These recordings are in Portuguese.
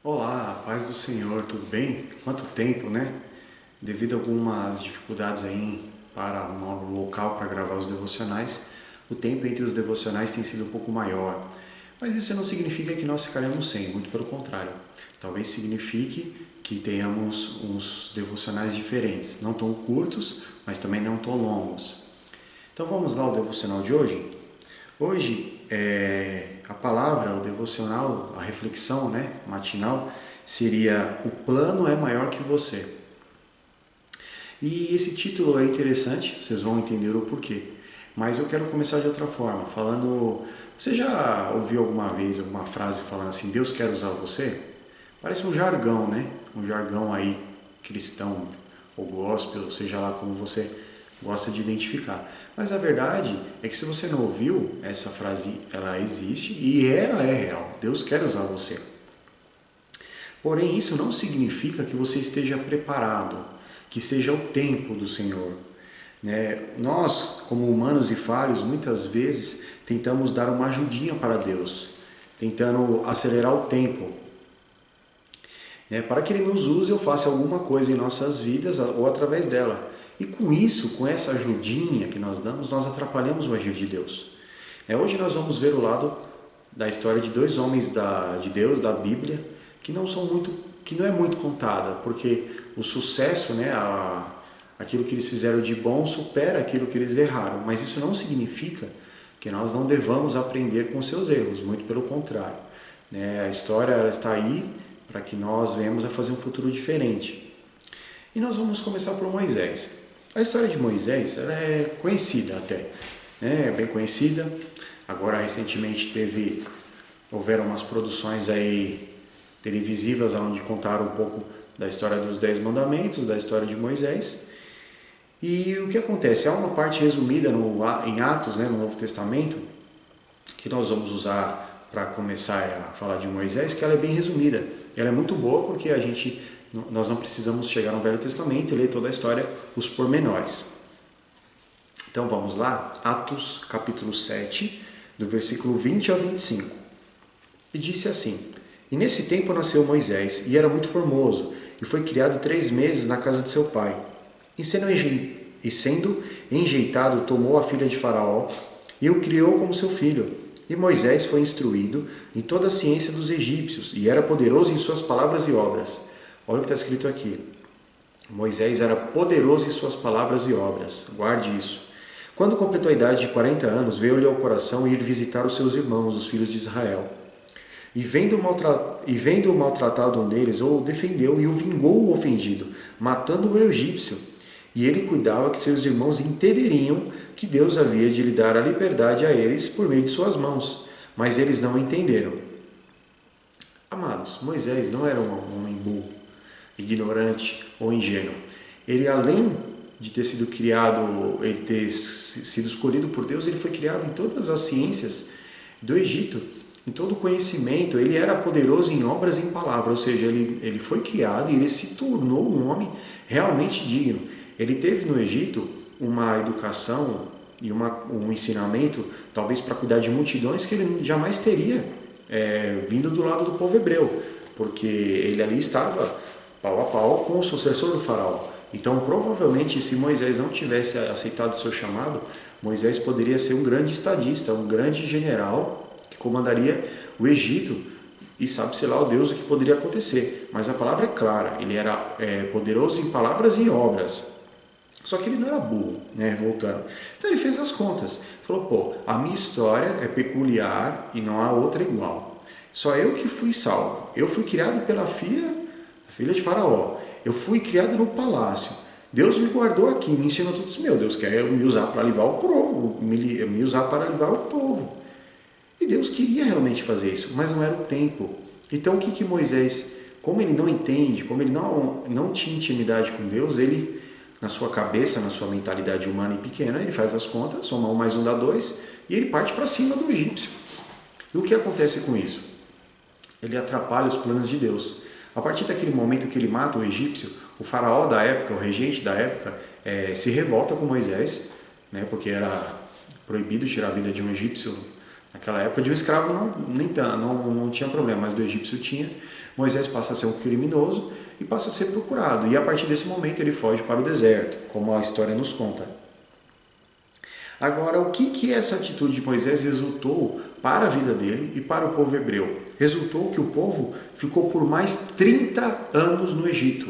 Olá, paz do Senhor, tudo bem? Quanto tempo, né? Devido a algumas dificuldades aí para arrumar um local para gravar os devocionais, o tempo entre os devocionais tem sido um pouco maior. Mas isso não significa que nós ficaremos sem, muito pelo contrário. Talvez signifique que tenhamos uns devocionais diferentes, não tão curtos, mas também não tão longos. Então vamos lá ao devocional de hoje? Hoje, a palavra, o devocional, a reflexão, né, matinal, seria O plano é maior que você. E esse título é interessante, vocês vão entender o porquê. Mas eu quero começar de outra forma, falando... Você já ouviu alguma vez alguma frase falando assim, Deus quer usar você? Parece um jargão, né? Um jargão aí cristão ou gospel, seja lá como você gosta de identificar. Mas a verdade é que se você não ouviu, essa frase ela existe e ela é real. Deus quer usar você. Porém, isso não significa que você esteja preparado, que seja o tempo do Senhor. Nós, como humanos e falhos, muitas vezes tentamos dar uma ajudinha para Deus, tentando acelerar o tempo, para que Ele nos use ou faça alguma coisa em nossas vidas ou através dela. E com isso, com essa ajudinha que nós damos, nós atrapalhamos o agir de Deus. Hoje nós vamos ver o lado da história de dois homens de Deus, da Bíblia, que não é muito contada, porque o sucesso, aquilo que eles fizeram de bom supera aquilo que eles erraram. Mas isso não significa que nós não devamos aprender com seus erros, muito pelo contrário. A história ela está aí para que nós venhamos a fazer um futuro diferente. E nós vamos começar por Moisés. A história de Moisés ela é conhecida até, é bem conhecida. Agora recentemente houveram umas produções aí televisivas onde contaram um pouco da história dos 10 mandamentos, da história de Moisés. E o que acontece? Há uma parte resumida em Atos, no Novo Testamento, que nós vamos usar para começar a falar de Moisés, que ela é bem resumida. Ela é muito boa porque nós não precisamos chegar no Velho Testamento e ler toda a história, os pormenores. Então vamos lá, Atos capítulo 7, do versículo 20 ao 25. E disse assim: E nesse tempo nasceu Moisés, e era muito formoso, e foi criado 3 meses na casa de seu pai. E sendo enjeitado, tomou a filha de Faraó, e o criou como seu filho. E Moisés foi instruído em toda a ciência dos egípcios, e era poderoso em suas palavras e obras. Olha o que está escrito aqui. Moisés era poderoso em suas palavras e obras. Guarde isso. Quando completou a idade de 40 anos, veio-lhe ao coração ir visitar os seus irmãos, os filhos de Israel. E vendo-o maltratado um deles, o defendeu e o vingou o ofendido, matando o egípcio. E ele cuidava que seus irmãos entenderiam que Deus havia de lhe dar a liberdade a eles por meio de suas mãos. Mas eles não entenderam. Amados, Moisés não era um homem burro, ignorante ou ingênuo. Ele, além de ter sido criado, ele ter sido escolhido por Deus, ele foi criado em todas as ciências do Egito, em todo o conhecimento. Ele era poderoso em obras e em palavras, ou seja, ele foi criado e ele se tornou um homem realmente digno. Ele teve no Egito uma educação e um ensinamento, talvez para cuidar de multidões, que ele jamais teria vindo do lado do povo hebreu, porque ele ali estava pau a pau com o sucessor do faraó. Então, provavelmente, se Moisés não tivesse aceitado o seu chamado, Moisés poderia ser um grande estadista, um grande general que comandaria o Egito, e sabe-se lá o Deus o que poderia acontecer. Mas a palavra é clara, ele era poderoso em palavras e em obras. Só que ele não era burro, voltando. Então ele fez as contas. Falou, a minha história é peculiar e não há outra igual. Só eu que fui salvo. Eu fui criado pela filha de Faraó. Eu fui criado no palácio. Deus me guardou aqui, me ensinou tudo isso. Meu Deus quer me usar para livrar o povo, me usar para livrar o povo. E Deus queria realmente fazer isso, mas não era o tempo. Então o que Moisés, como ele não entende, como ele não tinha intimidade com Deus, ele, na sua cabeça, na sua mentalidade humana e pequena, ele faz as contas, soma 1 mais 1 dá 2, e ele parte para cima do egípcio. E o que acontece com isso? Ele atrapalha os planos de Deus. A partir daquele momento que ele mata o egípcio, o faraó da época, o regente da época, se revolta com Moisés, porque era proibido tirar a vida de um egípcio Naquela época de um escravo não tinha problema, mas do egípcio tinha. Moisés passa a ser um criminoso e passa a ser procurado. E a partir desse momento ele foge para o deserto, como a história nos conta. Agora, o que essa atitude de Moisés resultou para a vida dele e para o povo hebreu? Resultou que o povo ficou por mais 30 anos no Egito.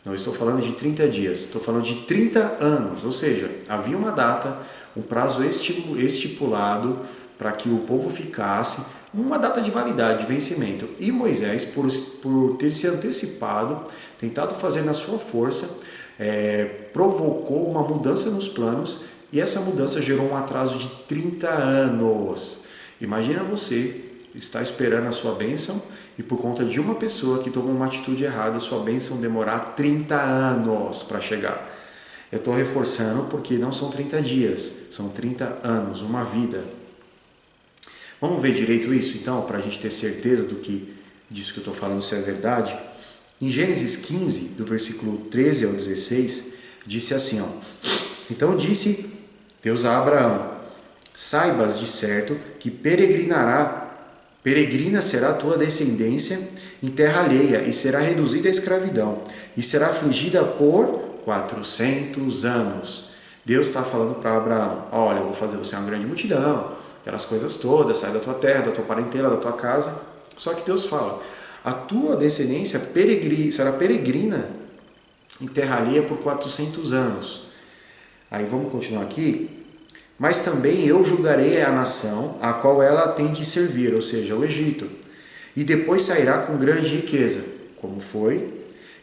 Não estou falando de 30 dias, estou falando de 30 anos. Ou seja, havia uma data, um prazo estipulado para que o povo ficasse, uma data de validade, de vencimento. E Moisés, por ter se antecipado, tentado fazer na sua força, provocou uma mudança nos planos e essa mudança gerou um atraso de 30 anos. Imagina você estar esperando a sua bênção e por conta de uma pessoa que tomou uma atitude errada, sua bênção demorar 30 anos para chegar. Eu estou reforçando porque não são 30 dias, são 30 anos, uma vida. Vamos ver direito isso então, para a gente ter certeza disso que eu estou falando se é verdade? Em Gênesis 15, do versículo 13 ao 16, disse assim, então disse Deus a Abraão, saibas de certo que peregrina será a tua descendência em terra alheia e será reduzida à escravidão e será afligida por 400 anos. Deus está falando para Abraão, olha, eu vou fazer você uma grande multidão, aquelas coisas todas, sai da tua terra, da tua parentela, da tua casa. Só que Deus fala, a tua descendência será peregrina em terra alheia por 400 anos. Aí vamos continuar aqui. Mas também eu julgarei a nação a qual ela tem de servir, ou seja, o Egito. E depois sairá com grande riqueza, como foi.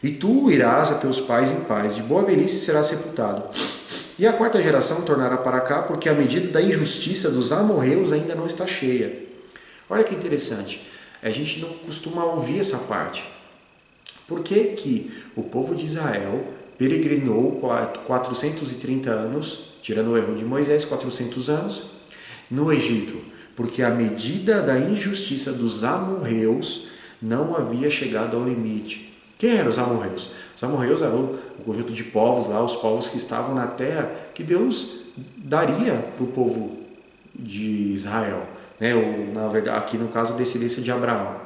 E tu irás a teus pais em paz, de boa velhice será sepultado. E a quarta geração tornará para cá, porque a medida da injustiça dos amorreus ainda não está cheia. Olha que interessante, a gente não costuma ouvir essa parte. Por que o povo de Israel peregrinou 430 anos, tirando o erro de Moisés, 400 anos, no Egito? Porque a medida da injustiça dos amorreus não havia chegado ao limite. Quem eram os amorreus? Os amorreus eram o conjunto de povos lá, os povos que estavam na terra que Deus daria para o povo de Israel, né? Ou, na verdade, aqui no caso, a descendência de Abraão.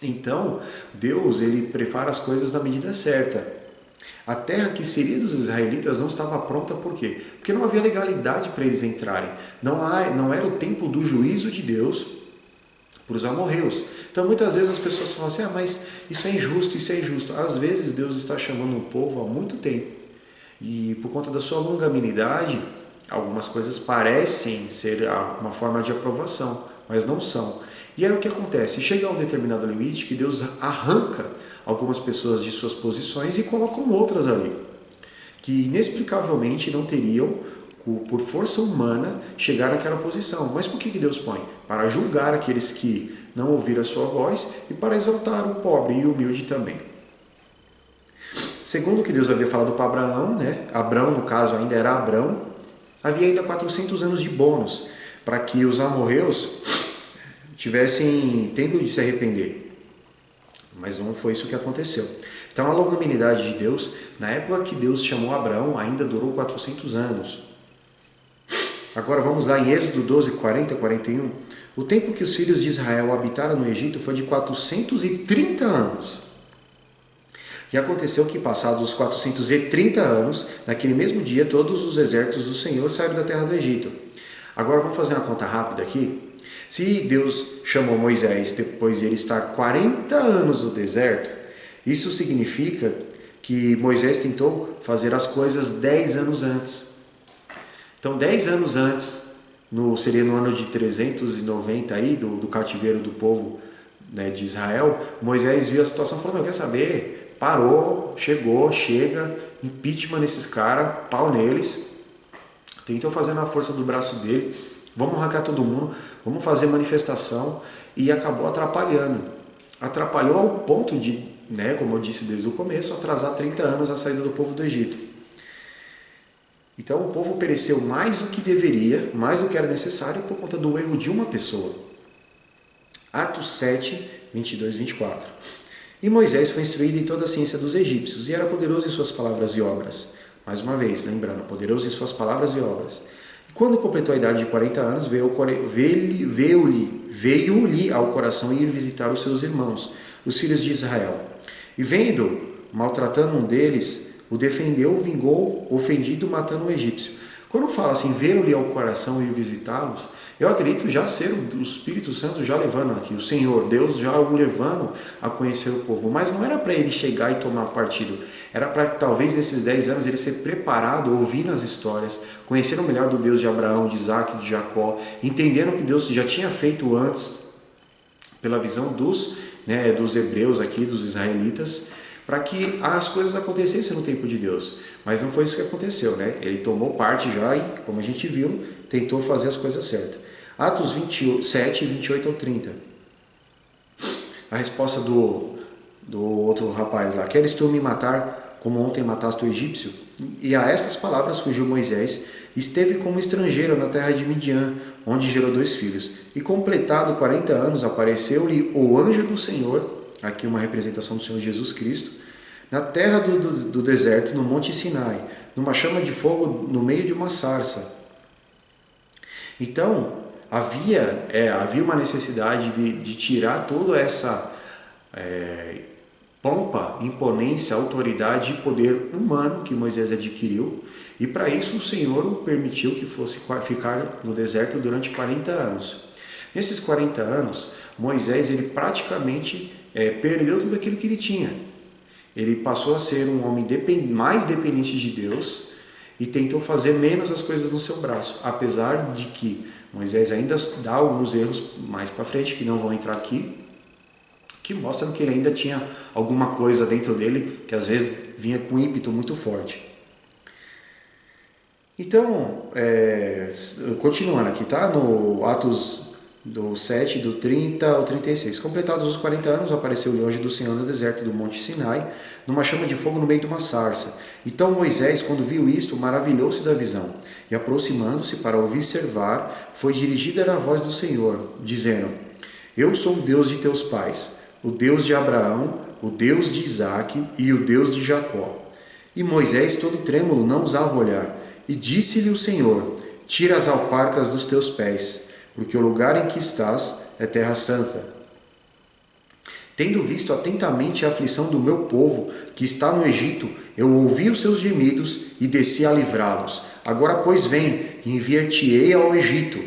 Então, Deus ele prepara as coisas na medida certa. A terra que seria dos israelitas não estava pronta, por quê? Porque não havia legalidade para eles entrarem. Não era o tempo do juízo de Deus para os amorreus. Então muitas vezes as pessoas falam assim, mas isso é injusto, isso é injusto. Às vezes Deus está chamando um povo há muito tempo. E por conta da sua longanimidade, algumas coisas parecem ser uma forma de aprovação, mas não são. E aí o que acontece? Chega a um determinado limite que Deus arranca algumas pessoas de suas posições e colocam outras ali, que inexplicavelmente não teriam, por força humana, chegar naquela posição. Mas por que Deus põe? Para julgar aqueles que não ouviram a sua voz e para exaltar o pobre e o humilde também. Segundo o que Deus havia falado para Abraão, né? Abrão, no caso, ainda era Abrão, havia ainda 400 anos de bônus para que os amorreus tivessem tempo de se arrepender. Mas não foi isso que aconteceu. Então a longanimidade de Deus, na época que Deus chamou Abraão, ainda durou 400 anos. Agora vamos lá em Êxodo 12, 40 e 41. O tempo que os filhos de Israel habitaram no Egito foi de 430 anos. E aconteceu que, passados os 430 anos, naquele mesmo dia, todos os exércitos do Senhor saíram da terra do Egito. Agora vamos fazer uma conta rápida aqui. Se Deus chamou Moisés depois de ele estar 40 anos no deserto, isso significa que Moisés tentou fazer as coisas 10 anos antes. Então 10 anos antes, seria no ano de 390 aí, do cativeiro do povo, né, de Israel, Moisés viu a situação e falou, quer saber? Parou, chega, impeachment nesses caras, pau neles, tentou fazer na força do braço dele, vamos arrancar todo mundo, vamos fazer manifestação, e acabou atrapalhando. Atrapalhou ao ponto de, né, como eu disse desde o começo, atrasar 30 anos a saída do povo do Egito. Então o povo pereceu mais do que deveria, mais do que era necessário, por conta do erro de uma pessoa. Atos 7, 22 e 24. E Moisés foi instruído em toda a ciência dos egípcios, e era poderoso em suas palavras e obras. Mais uma vez, lembrando, poderoso em suas palavras e obras. E quando completou a idade de 40 anos, veio-lhe ao coração ir visitar os seus irmãos, os filhos de Israel. E vendo, maltratando um deles, o defendeu, vingou, ofendido, matando um egípcio. Quando fala assim, veio-lhe ao coração ir visitá-los, eu acredito já ser o Espírito Santo já levando aqui, o Senhor, Deus já o levando a conhecer o povo. Mas não era para ele chegar e tomar partido, era para talvez nesses 10 anos ele ser preparado, ouvindo as histórias, conhecendo melhor do Deus de Abraão, de Isaac, de Jacó, entendendo o que Deus já tinha feito antes, pela visão dos hebreus aqui, dos israelitas, para que as coisas acontecessem no tempo de Deus. Mas não foi isso que aconteceu, né? Ele tomou parte já e, como a gente viu, tentou fazer as coisas certas. Atos 27, 28 ao 30. A resposta do outro rapaz lá: queres tu me matar como ontem mataste o egípcio? E a estas palavras fugiu Moisés, esteve como estrangeiro na terra de Midian, onde gerou 2 filhos. E completado 40 anos, apareceu-lhe o anjo do Senhor, aqui uma representação do Senhor Jesus Cristo, na terra do deserto, no Monte Sinai, numa chama de fogo no meio de uma sarça. Então, havia uma necessidade de tirar toda essa pompa, imponência, autoridade e poder humano que Moisés adquiriu, e para isso o Senhor o permitiu que fosse ficar no deserto durante 40 anos. Nesses 40 anos, Moisés ele praticamente perdeu tudo aquilo que ele tinha. Ele passou a ser um homem mais dependente de Deus e tentou fazer menos as coisas no seu braço, apesar de que Moisés ainda dá alguns erros mais para frente, que não vão entrar aqui, que mostram que ele ainda tinha alguma coisa dentro dele, que às vezes vinha com ímpeto muito forte. Então, continuando aqui, tá? No Atos do 7, do 30 ao 36. Completados os 40 anos, apareceu-lhe o anjo do Senhor no deserto do Monte Sinai, numa chama de fogo no meio de uma sarça. Então Moisés, quando viu isto, maravilhou-se da visão, e aproximando-se para observar, foi dirigida a voz do Senhor, dizendo: eu sou o Deus de teus pais, o Deus de Abraão, o Deus de Isaque e o Deus de Jacó. E Moisés, todo trêmulo, não ousava olhar, e disse-lhe o Senhor: tira as alparcas dos teus pés, porque o lugar em que estás é terra santa. Tendo visto atentamente a aflição do meu povo, que está no Egito, eu ouvi os seus gemidos e desci a livrá-los. Agora, pois, vem, e enviar-te-ei ao Egito.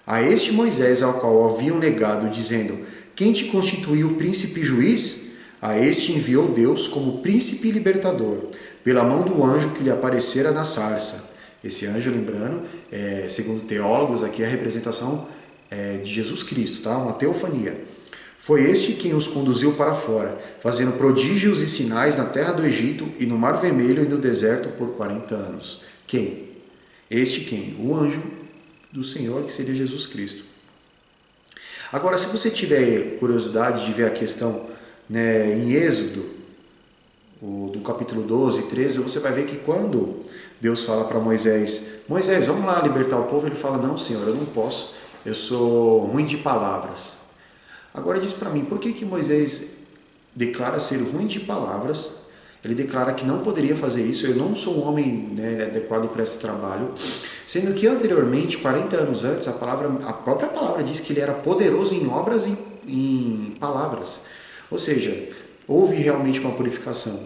A este Moisés, ao qual haviam negado, dizendo: quem te constituiu príncipe e juiz? A este enviou Deus como príncipe e libertador, pela mão do anjo que lhe aparecera na sarça. Esse anjo, lembrando, segundo teólogos, aqui é a representação de Jesus Cristo, tá? Uma teofania. Foi este quem os conduziu para fora, fazendo prodígios e sinais na terra do Egito e no Mar Vermelho e no deserto por 40 anos. Quem? Este quem? O anjo do Senhor, que seria Jesus Cristo. Agora, se você tiver curiosidade de ver a questão em Êxodo, do capítulo 12 e 13, você vai ver que quando Deus fala para Moisés: Moisés, vamos lá libertar o povo, ele fala: não, Senhor, eu não posso, eu sou ruim de palavras. Agora diz para mim, por que Moisés declara ser ruim de palavras? Ele declara que não poderia fazer isso, eu não sou um homem adequado para esse trabalho, sendo que anteriormente, 40 anos antes, a própria palavra diz que ele era poderoso em obras e em palavras. Ou seja, houve realmente uma purificação.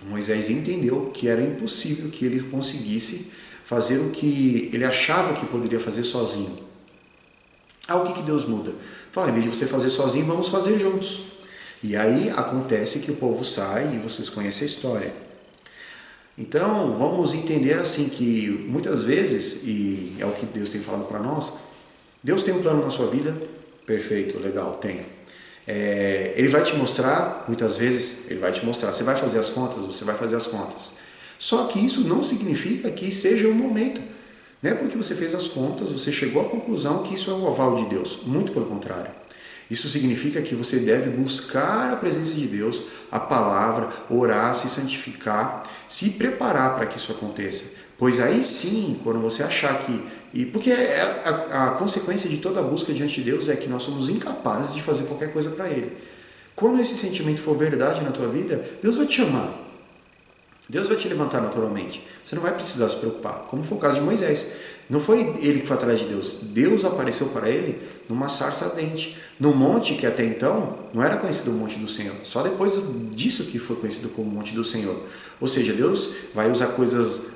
Moisés entendeu que era impossível que ele conseguisse fazer o que ele achava que poderia fazer sozinho. O que Deus muda? Fala, em vez de você fazer sozinho, vamos fazer juntos. E aí acontece que o povo sai e vocês conhecem a história. Então, vamos entender assim que muitas vezes, e é o que Deus tem falado para nós, Deus tem um plano na sua vida, perfeito, legal, tem. Ele vai te mostrar, muitas vezes, ele vai te mostrar, você vai fazer as contas, você vai fazer as contas. Só que isso não significa que seja o momento. Não é porque você fez as contas, você chegou à conclusão que isso é o aval de Deus. Muito pelo contrário. Isso significa que você deve buscar a presença de Deus, a palavra, orar, se santificar, se preparar para que isso aconteça. Pois aí sim, quando você achar que... Porque a consequência de toda a busca diante de Deus é que nós somos incapazes de fazer qualquer coisa para Ele. Quando esse sentimento for verdade na tua vida, Deus vai te chamar. Deus vai te levantar naturalmente. Você não vai precisar se preocupar. Como foi o caso de Moisés. Não foi ele que foi atrás de Deus. Deus apareceu para ele numa sarça ardente. No monte que até então não era conhecido o monte do Senhor. Só depois disso que foi conhecido como monte do Senhor. Ou seja, Deus vai usar coisas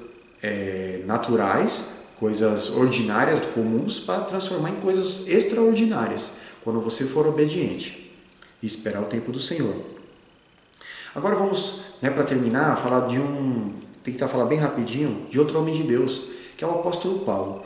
naturais, coisas ordinárias, comuns, para transformar em coisas extraordinárias. Quando você for obediente e esperar o tempo do Senhor. Agora vamos, para terminar, falar tentar falar bem rapidinho, de outro homem de Deus, que é o apóstolo Paulo.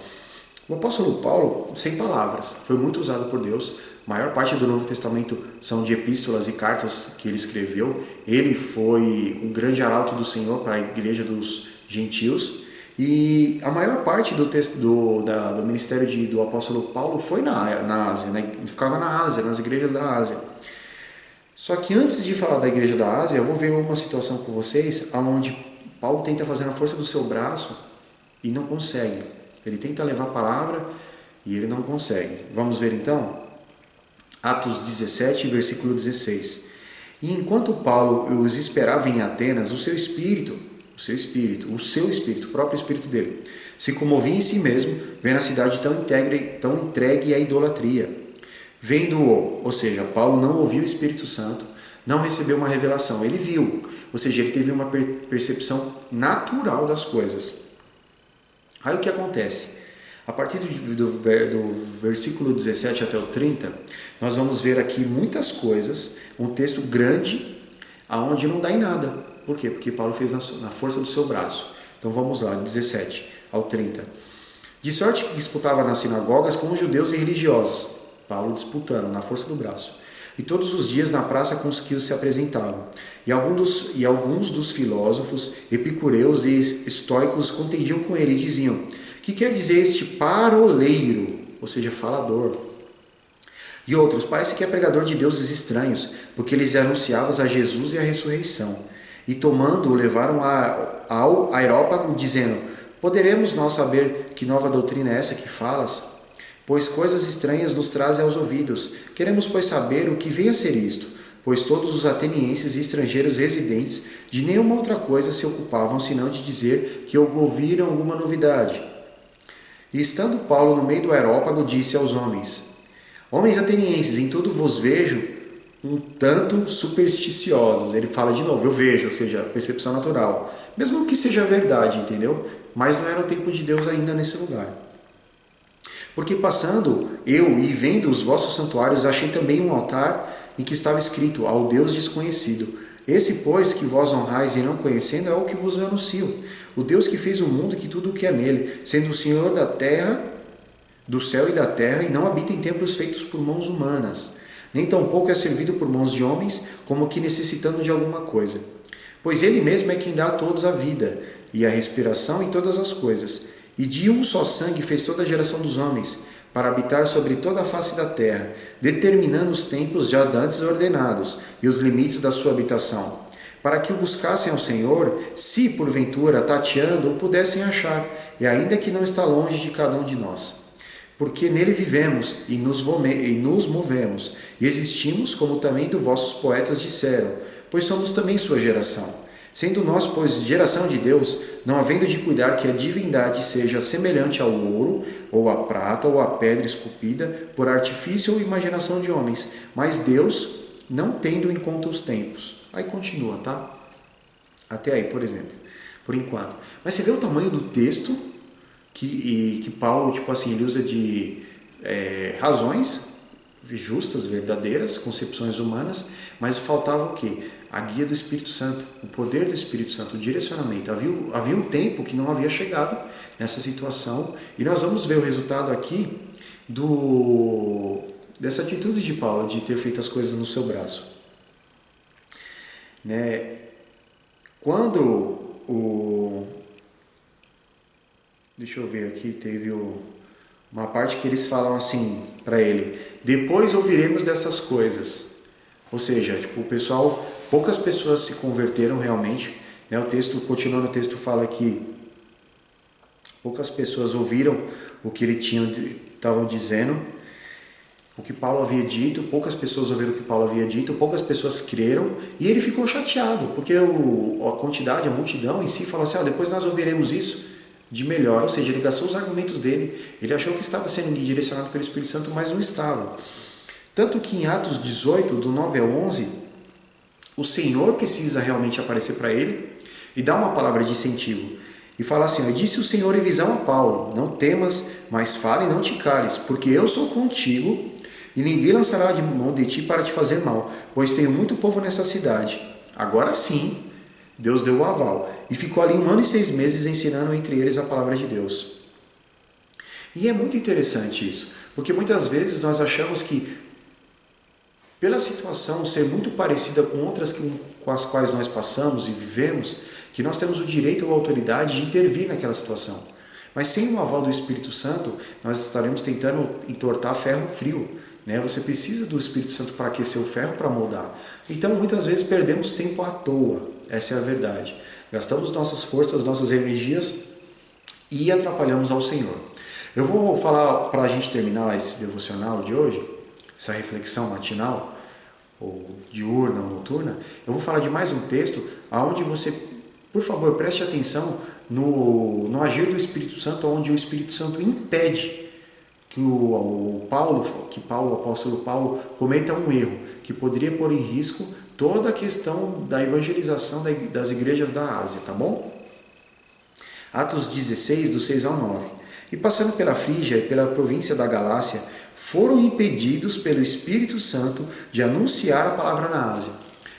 O apóstolo Paulo, sem palavras, foi muito usado por Deus. A maior parte do Novo Testamento são de epístolas e cartas que ele escreveu. Ele foi um grande arauto do Senhor para a igreja dos gentios. E a maior parte do ministério do apóstolo Paulo foi na Ásia, Ele ficava na Ásia, nas igrejas da Ásia. Só que antes de falar da igreja da Ásia, eu vou ver uma situação com vocês onde Paulo tenta fazer na força do seu braço e não consegue. Ele tenta levar a palavra e ele não consegue. Vamos ver então? Atos 17, versículo 16. E enquanto Paulo os esperava em Atenas, o próprio espírito dele, se comovia em si mesmo, vendo a cidade tão entregue à idolatria. Vendo-o, ou seja, Paulo não ouviu o Espírito Santo, não recebeu uma revelação, ele viu, ou seja, ele teve uma percepção natural das coisas. Aí o que acontece? A partir do versículo 17 até o 30, nós vamos ver aqui muitas coisas, um texto grande, aonde não dá em nada. Por quê? Porque Paulo fez na força do seu braço. Então vamos lá, 17 ao 30. De sorte que disputava nas sinagogas com os judeus e religiosos. Paulo disputando, na força do braço. E todos os dias na praça com os que se apresentavam. E alguns dos filósofos, epicureus e estoicos contendiam com ele e diziam: que quer dizer este paroleiro? Ou seja, falador. E outros: parece que é pregador de deuses estranhos, porque eles anunciavam a Jesus e a ressurreição. E tomando-o, levaram ao Areópago, dizendo: poderemos nós saber que nova doutrina é essa que falas? Pois coisas estranhas nos trazem aos ouvidos. Queremos, pois, saber o que vem a ser isto. Pois todos os atenienses e estrangeiros residentes de nenhuma outra coisa se ocupavam, senão de dizer que ouviram alguma novidade. E estando Paulo no meio do Areópago, disse aos homens: homens atenienses, em tudo vos vejo um tanto supersticiosos. Ele fala de novo, eu vejo, ou seja, percepção natural. Mesmo que seja verdade, entendeu? Mas não era o tempo de Deus ainda nesse lugar. Porque passando eu e vendo os vossos santuários, achei também um altar em que estava escrito: ao Deus desconhecido. Esse, pois, que vós honrais e não conhecendo, é o que vos anuncio. O Deus que fez o mundo e tudo o que é nele, sendo o Senhor da terra, do céu e da terra, e não habita em templos feitos por mãos humanas, nem tampouco é servido por mãos de homens, como que necessitando de alguma coisa. Pois ele mesmo é quem dá a todos a vida, e a respiração e todas as coisas. E de um só sangue fez toda a geração dos homens, para habitar sobre toda a face da terra, determinando os tempos já dantes ordenados, e os limites da sua habitação, para que o buscassem ao Senhor, se porventura, tateando, o pudessem achar, e ainda que não está longe de cada um de nós. Porque nele vivemos e nos movemos, e existimos, como também dos vossos poetas disseram, pois somos também sua geração. Sendo nós, pois, geração de Deus, não havendo de cuidar que a divindade seja semelhante ao ouro, ou à prata, ou à pedra esculpida, por artifício ou imaginação de homens, mas Deus, não tendo em conta os tempos. Aí continua, tá? Até aí, por exemplo, por enquanto. Mas você vê o tamanho do texto que Paulo, ele usa de razões justas, verdadeiras, concepções humanas, mas faltava o quê? A guia do Espírito Santo, o poder do Espírito Santo, o direcionamento. Havia um tempo que não havia chegado nessa situação, e nós vamos ver o resultado aqui dessa atitude de Paulo, de ter feito as coisas no seu braço. Quando deixa eu ver aqui, teve uma parte que eles falam assim para ele: depois ouviremos dessas coisas. Ou seja, poucas pessoas se converteram realmente. O texto, continuando o texto, fala que poucas pessoas ouviram o que eles estavam dizendo. o que Paulo havia dito, poucas pessoas ouviram o que Paulo havia dito, poucas pessoas creram, e ele ficou chateado, porque a quantidade, a multidão em si falou assim, depois nós ouviremos isso de melhor, ou seja, ele gastou os argumentos dele, ele achou que estava sendo direcionado pelo Espírito Santo, mas não estava. Tanto que em Atos 18, do 9 ao 11, o Senhor precisa realmente aparecer para ele e dar uma palavra de incentivo. E fala assim, disse o Senhor em visão a Paulo, não temas, mas fale e não te cales, porque eu sou contigo e ninguém lançará de mão de ti para te fazer mal, pois tenho muito povo nessa cidade. Agora sim, Deus deu o aval. E ficou ali 1 ano e 6 meses ensinando entre eles a palavra de Deus. E é muito interessante isso, porque muitas vezes nós achamos que, pela situação ser muito parecida com outras com as quais nós passamos e vivemos, que nós temos o direito ou a autoridade de intervir naquela situação. Mas sem o aval do Espírito Santo, nós estaremos tentando entortar ferro frio. Você precisa do Espírito Santo para aquecer o ferro, para moldar. Então, muitas vezes, perdemos tempo à toa. Essa é a verdade. Gastamos nossas forças, nossas energias e atrapalhamos ao Senhor. Eu vou falar, para a gente terminar esse devocional de hoje, essa reflexão matinal, ou diurna ou noturna, eu vou falar de mais um texto onde você, por favor, preste atenção no agir do Espírito Santo, onde o Espírito Santo impede que o apóstolo Paulo cometa um erro que poderia pôr em risco toda a questão da evangelização das igrejas da Ásia, tá bom? Atos 16, do 6 ao 9. E passando pela Frígia e pela província da Galácia, foram impedidos pelo Espírito Santo de anunciar a palavra na Ásia.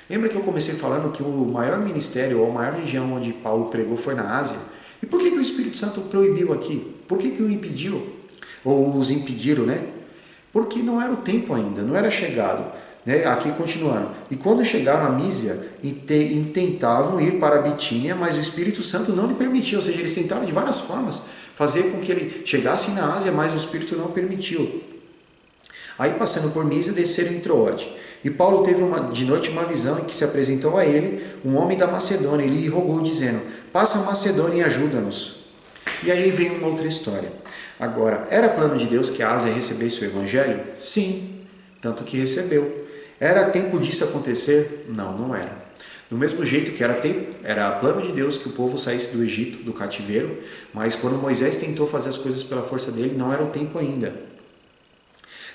Lembra que eu comecei falando que o maior ministério, ou a maior região onde Paulo pregou foi na Ásia? E por que o Espírito Santo proibiu aqui? Por que o impediu? Ou os impediram, Porque não era o tempo ainda, não era chegado. Aqui continuando. E quando chegaram a Mísia, tentavam ir para a Bitínia, mas o Espírito Santo não lhe permitiu. Ou seja, eles tentaram de várias formas fazer com que ele chegasse na Ásia, mas o Espírito não permitiu. Aí, passando por Mísia, desceram em Troade. E Paulo teve de noite uma visão em que se apresentou a ele um homem da Macedônia. Ele lhe rogou, dizendo, passa a Macedônia e ajuda-nos. E aí vem uma outra história. Agora, era plano de Deus que a Ásia recebesse o Evangelho? Sim, tanto que recebeu. Era tempo disso acontecer? Não, não era. Do mesmo jeito que era plano de Deus que o povo saísse do Egito, do cativeiro, mas quando Moisés tentou fazer as coisas pela força dele, não era o tempo ainda.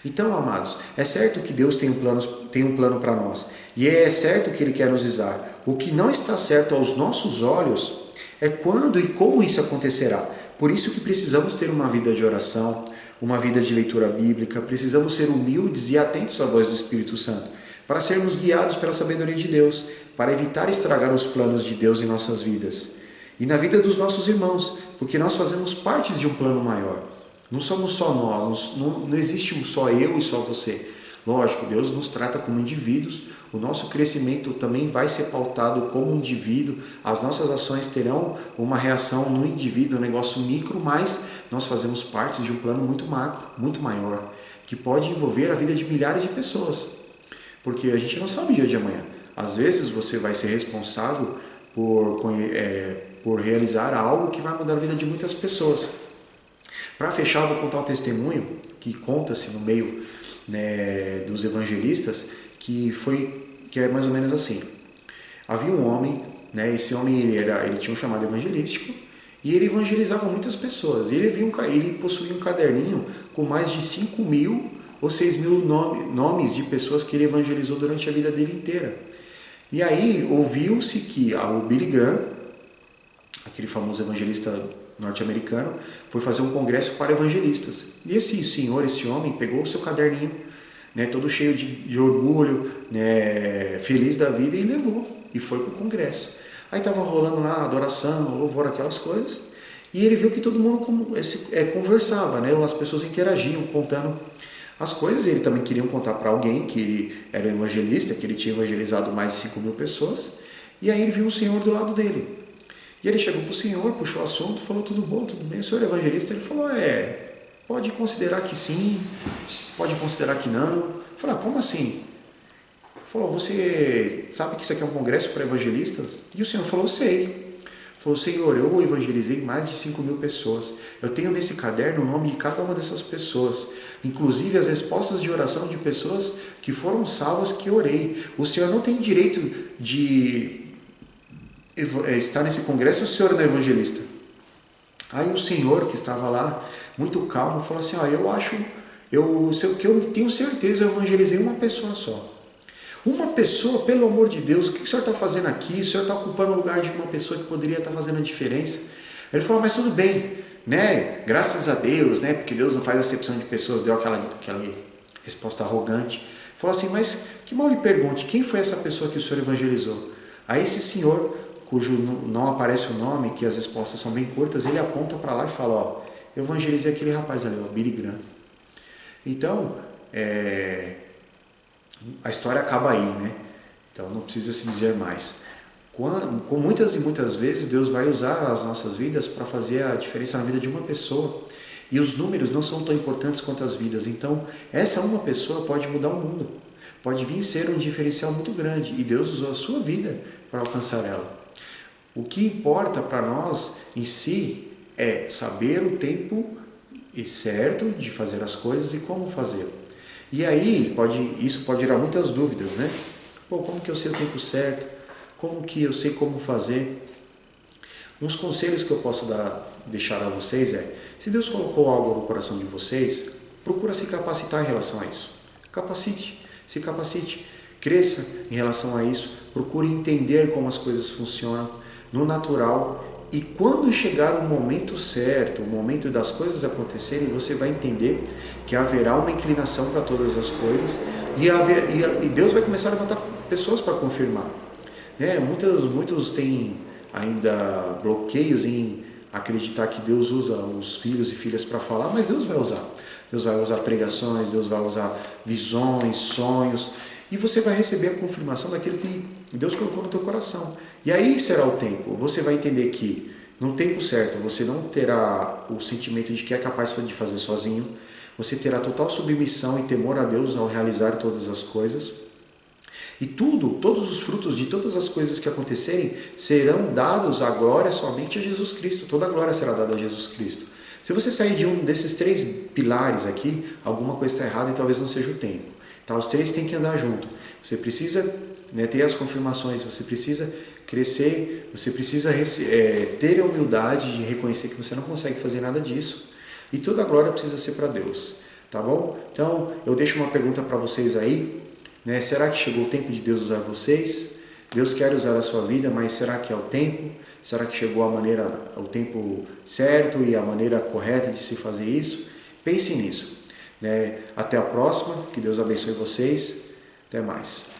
Então, amados, é certo que Deus tem um plano para nós, e é certo que Ele quer nos usar. O que não está certo aos nossos olhos é quando e como isso acontecerá. Por isso que precisamos ter uma vida de oração, uma vida de leitura bíblica, precisamos ser humildes e atentos à voz do Espírito Santo, para sermos guiados pela sabedoria de Deus, para evitar estragar os planos de Deus em nossas vidas e na vida dos nossos irmãos, porque nós fazemos parte de um plano maior. Não somos só nós, não existe só eu e só você. Lógico, Deus nos trata como indivíduos, o nosso crescimento também vai ser pautado como indivíduo, as nossas ações terão uma reação no indivíduo, um negócio micro, mas nós fazemos parte de um plano muito macro, muito maior, que pode envolver a vida de milhares de pessoas, porque a gente não sabe o dia de amanhã. Às vezes você vai ser responsável por realizar algo que vai mudar a vida de muitas pessoas. Para fechar, eu vou contar um testemunho que conta-se no meio dos evangelistas, que é mais ou menos assim. Havia um homem, esse homem ele tinha um chamado evangelístico e ele evangelizava muitas pessoas. Ele possuía um caderninho com mais de 5.000 ou 6.000 nomes de pessoas que ele evangelizou durante a vida dele inteira. E aí ouviu-se que o Billy Graham, aquele famoso evangelista norte-americano, foi fazer um congresso para evangelistas. E esse homem pegou o seu caderninho, todo cheio de orgulho, feliz da vida, e levou, e foi para o congresso. Aí estava rolando lá adoração, louvor, aquelas coisas, e ele viu que todo mundo conversava, as pessoas interagiam, contando as coisas. Ele também queria contar para alguém que ele era um evangelista, que ele tinha evangelizado mais de 5.000 pessoas, e aí ele viu um senhor do lado dele. E ele chegou para o senhor, puxou o assunto, falou, tudo bom, tudo bem? O senhor é evangelista? Ele falou, pode considerar que sim, pode considerar que não. Eu falei, como assim? Ele falou, você sabe que isso aqui é um congresso para evangelistas? E o senhor falou, sei. Falou, Senhor, eu evangelizei mais de 5.000 pessoas. Eu tenho nesse caderno o nome de cada uma dessas pessoas. Inclusive as respostas de oração de pessoas que foram salvas que orei. O Senhor não tem direito de estar nesse congresso, o Senhor não é evangelista. Aí o senhor que estava lá, muito calmo, falou assim, eu tenho certeza, eu evangelizei uma pessoa só. Uma pessoa, pelo amor de Deus, o que o senhor está fazendo aqui? O senhor está ocupando o lugar de uma pessoa que poderia estar fazendo a diferença. Ele falou, mas tudo bem, né? Graças a Deus, né? Porque Deus não faz acepção de pessoas, deu aquela resposta arrogante. Falou assim, mas que mal lhe pergunte, quem foi essa pessoa que o senhor evangelizou? Aí esse senhor, cujo não aparece o nome, que as respostas são bem curtas, ele aponta para lá e fala, ó, eu evangelizei aquele rapaz ali, o Billy Graham. Então, a história acaba aí, né? Então não precisa se dizer mais. Com muitas e muitas vezes Deus vai usar as nossas vidas para fazer a diferença na vida de uma pessoa. E os números não são tão importantes quanto as vidas. Então, essa uma pessoa pode mudar o mundo. Pode vir ser um diferencial muito grande. E Deus usou a sua vida para alcançar ela. O que importa para nós em si é saber o tempo certo de fazer as coisas e como fazer. E aí, isso pode gerar muitas dúvidas, né? Pô, como que eu sei o tempo certo? Como que eu sei como fazer? Uns conselhos que eu posso deixar a vocês se Deus colocou algo no coração de vocês, procura se capacitar em relação a isso. Se capacite, cresça em relação a isso, procure entender como as coisas funcionam no natural. E quando chegar o momento certo, o momento das coisas acontecerem, você vai entender que haverá uma inclinação para todas as coisas e Deus vai começar a levantar pessoas para confirmar. Muitos têm ainda bloqueios em acreditar que Deus usa os filhos e filhas para falar, mas Deus vai usar. Deus vai usar pregações, Deus vai usar visões, sonhos, e você vai receber a confirmação daquilo que Deus colocou no teu coração. E aí será o tempo. Você vai entender que no tempo certo você não terá o sentimento de que é capaz de fazer sozinho. Você terá total submissão e temor a Deus ao realizar todas as coisas. E todos os frutos de todas as coisas que acontecerem serão dados a glória somente a Jesus Cristo. Toda a glória será dada a Jesus Cristo. Se você sair de um desses 3 pilares aqui, alguma coisa está errada e talvez não seja o tempo. Tá? Os 3 têm que andar junto. Você precisa ter as confirmações, você precisa crescer, você precisa ter a humildade de reconhecer que você não consegue fazer nada disso. E toda a glória precisa ser para Deus. Tá bom? Então, eu deixo uma pergunta para vocês aí. Será que chegou o tempo de Deus usar vocês? Deus quer usar a sua vida, mas será que é o tempo? Será que chegou o tempo certo e a maneira correta de se fazer isso? Pense nisso. Até a próxima, que Deus abençoe vocês. Até mais.